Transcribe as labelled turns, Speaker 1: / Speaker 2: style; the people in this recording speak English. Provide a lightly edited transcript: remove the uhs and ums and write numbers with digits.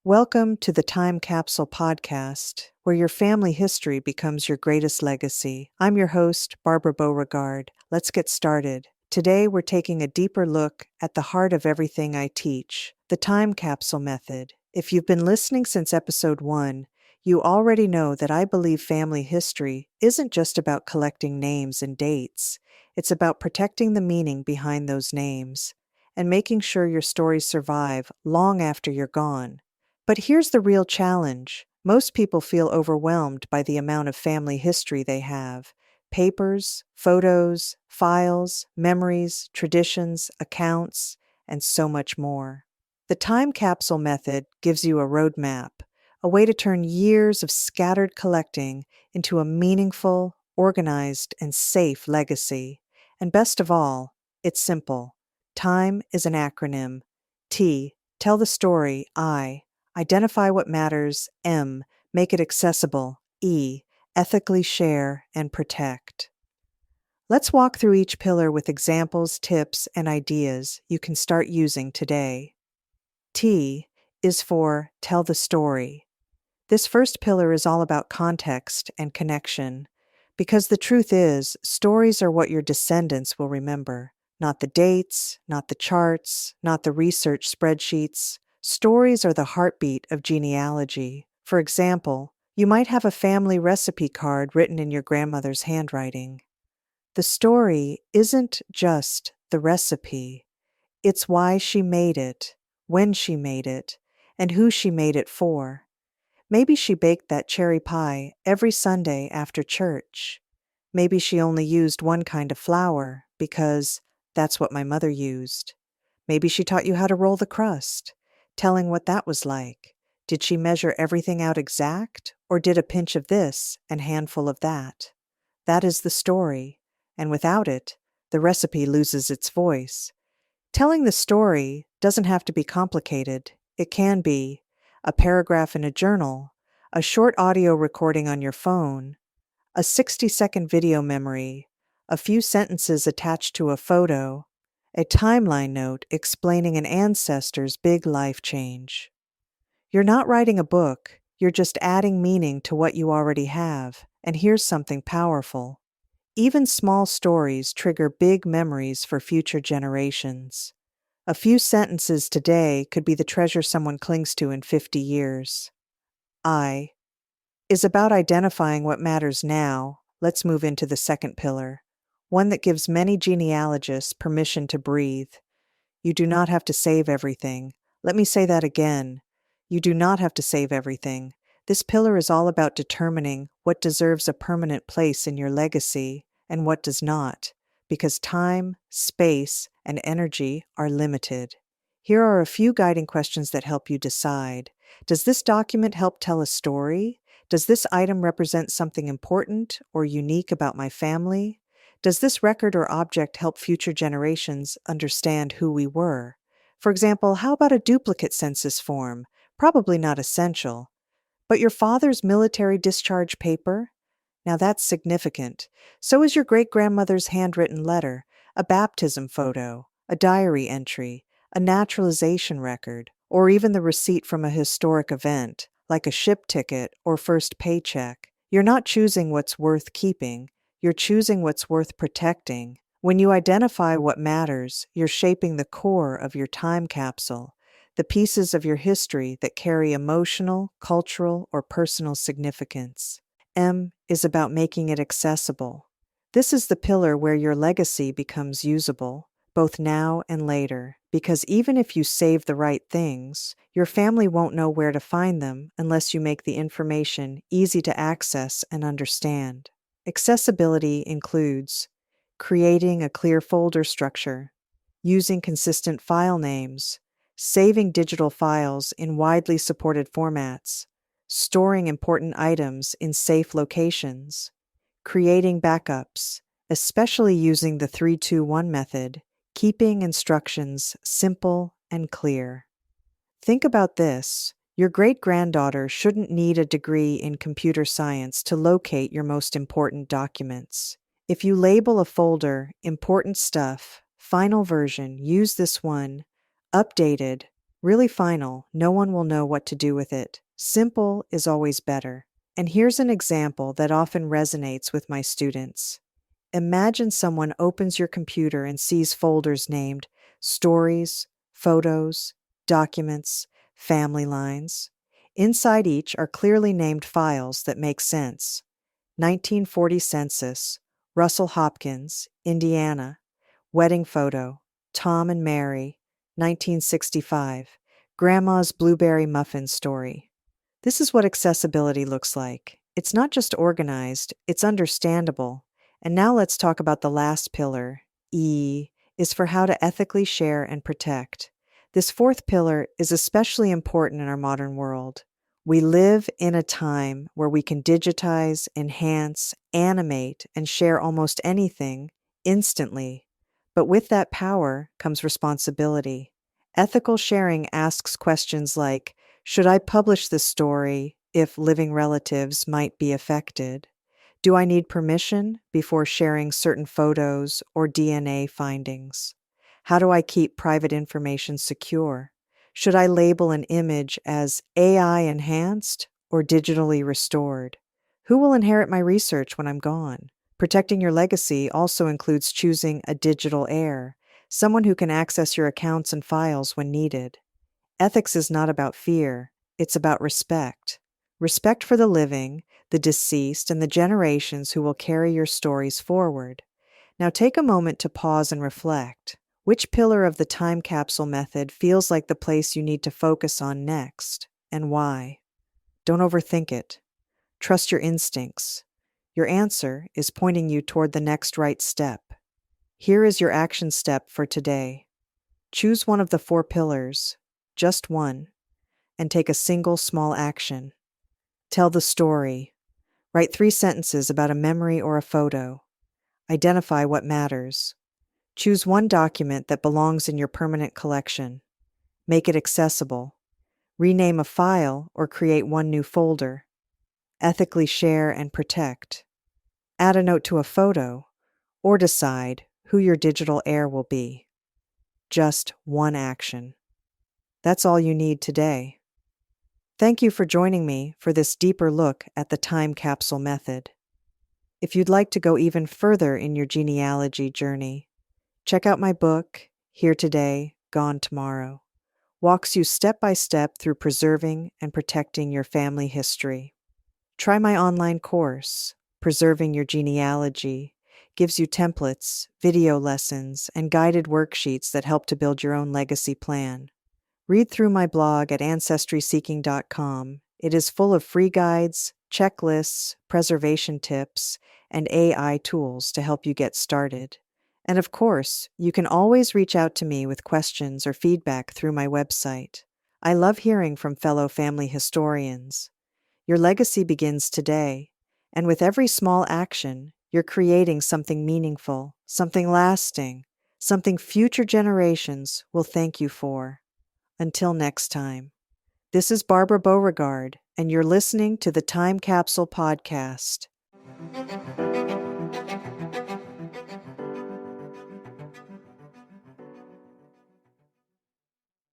Speaker 1: Welcome to the Time Capsule Podcast, where your family history becomes your greatest legacy. I'm your host, Barbara Beauregard. Let's get started. Today, we're taking a deeper look at the heart of everything I teach, the Time Capsule Method. If you've been listening since episode 1, you already know that I believe family history isn't just about collecting names and dates. It's about protecting the meaning behind those names and making sure your stories survive long after you're gone. But here's the real challenge. Most people feel overwhelmed by the amount of family history they have. Papers, photos, files, memories, traditions, accounts, and so much more. The time capsule method gives you a roadmap, a way to turn years of scattered collecting into a meaningful, organized, and safe legacy. And best of all, it's simple. TIME is an acronym. T, tell the story. I, identify what matters. M, make it accessible. E, ethically share and protect. Let's walk through each pillar with examples, tips, and ideas you can start using today. T is for tell the story. This first pillar is all about context and connection, because the truth is, stories are what your descendants will remember. Not the dates, not the charts, not the research spreadsheets. Stories are the heartbeat of genealogy. For example, you might have a family recipe card written in your grandmother's handwriting. The story isn't just the recipe. It's why she made it, when she made it, and who she made it for. Maybe she baked that cherry pie every Sunday after church. Maybe she only used one kind of flour because that's what my mother used. Maybe she taught you how to roll the crust, telling what that was like. Did she measure everything out exact, or did a pinch of this and handful of that? That is the story, and without it, the recipe loses its voice. Telling the story doesn't have to be complicated. It can be a paragraph in a journal, a short audio recording on your phone, a 60-second video memory, a few sentences attached to a photo, a timeline note explaining an ancestor's big life change. You're not writing a book, you're just adding meaning to what you already have. And here's something powerful. Even small stories trigger big memories for future generations. A few sentences today could be the treasure someone clings to in 50 years. I is about identifying what matters now. Let's move into the second pillar, one that gives many genealogists permission to breathe. You do not have to save everything. Let me say that again. You do not have to save everything. This pillar is all about determining what deserves a permanent place in your legacy and what does not, because time, space, and energy are limited. Here are a few guiding questions that help you decide. Does this document help tell a story? Does this item represent something important or unique about my family? Does this record or object help future generations understand who we were? For example, how about a duplicate census form? Probably not essential. But your father's military discharge paper? Now that's significant. So is your great-grandmother's handwritten letter, a baptism photo, a diary entry, a naturalization record, or even the receipt from a historic event, like a ship ticket or first paycheck. You're not choosing what's worth keeping, you're choosing what's worth protecting. When you identify what matters, you're shaping the core of your time capsule, the pieces of your history that carry emotional, cultural, or personal significance. M is about making it accessible. This is the pillar where your legacy becomes usable, both now and later, because even if you save the right things, your family won't know where to find them unless you make the information easy to access and understand. Accessibility includes creating a clear folder structure, using consistent file names, saving digital files in widely supported formats, storing important items in safe locations, creating backups, especially using the 3-2-1 method, keeping instructions simple and clear. Think about this. Your great-granddaughter shouldn't need a degree in computer science to locate your most important documents. If you label a folder, important stuff, final version, use this one, updated, Really final, no one will know what to do with it. Simple is always better. And here's an example that often resonates with my students. Imagine someone opens your computer and sees folders named Stories, Photos, Documents, Family Lines. Inside each are clearly named files that make sense. 1940 Census, Russell Hopkins, Indiana. Wedding photo, Tom and Mary, 1965. Grandma's blueberry muffin story. This is what accessibility looks like. It's not just organized, it's understandable. And now let's talk about the last pillar. E is for how to ethically share and protect. This fourth pillar is especially important in our modern world. We live in a time where we can digitize, enhance, animate, and share almost anything instantly. But with that power comes responsibility. Ethical sharing asks questions like, should I publish this story if living relatives might be affected? Do I need permission before sharing certain photos or DNA findings? How do I keep private information secure? Should I label an image as AI enhanced or digitally restored? Who will inherit my research when I'm gone? Protecting your legacy also includes choosing a digital heir, someone who can access your accounts and files when needed. Ethics is not about fear, it's about respect. Respect for the living, the deceased, and the generations who will carry your stories forward. Now take a moment to pause and reflect. Which pillar of the time capsule method feels like the place you need to focus on next, and why? Don't overthink it. Trust your instincts. Your answer is pointing you toward the next right step. Here is your action step for today. Choose one of the four pillars, just one, and take a single small action. Tell the story. Write 3 sentences about a memory or a photo. Identify what matters. Choose one document that belongs in your permanent collection. Make it accessible. Rename a file or create one new folder. Ethically share and protect. Add a note to a photo, or decide who your digital heir will be. Just one action. That's all you need today. Thank you for joining me for this deeper look at the time capsule method. If you'd like to go even further in your genealogy journey, check out my book, Here Today, Gone Tomorrow. Walks you step by step through preserving and protecting your family history. Try my online course, Preserving Your Genealogy. Gives you templates, video lessons, and guided worksheets that help to build your own legacy plan. Read through my blog at ancestryseeking.com. It is full of free guides, checklists, preservation tips, and AI tools to help you get started. And of course, you can always reach out to me with questions or feedback through my website. I love hearing from fellow family historians. Your legacy begins today, and with every small action, you're creating something meaningful, something lasting, something future generations will thank you for. Until next time, this is Barbara Beauregard, and you're listening to the Time Capsule Podcast.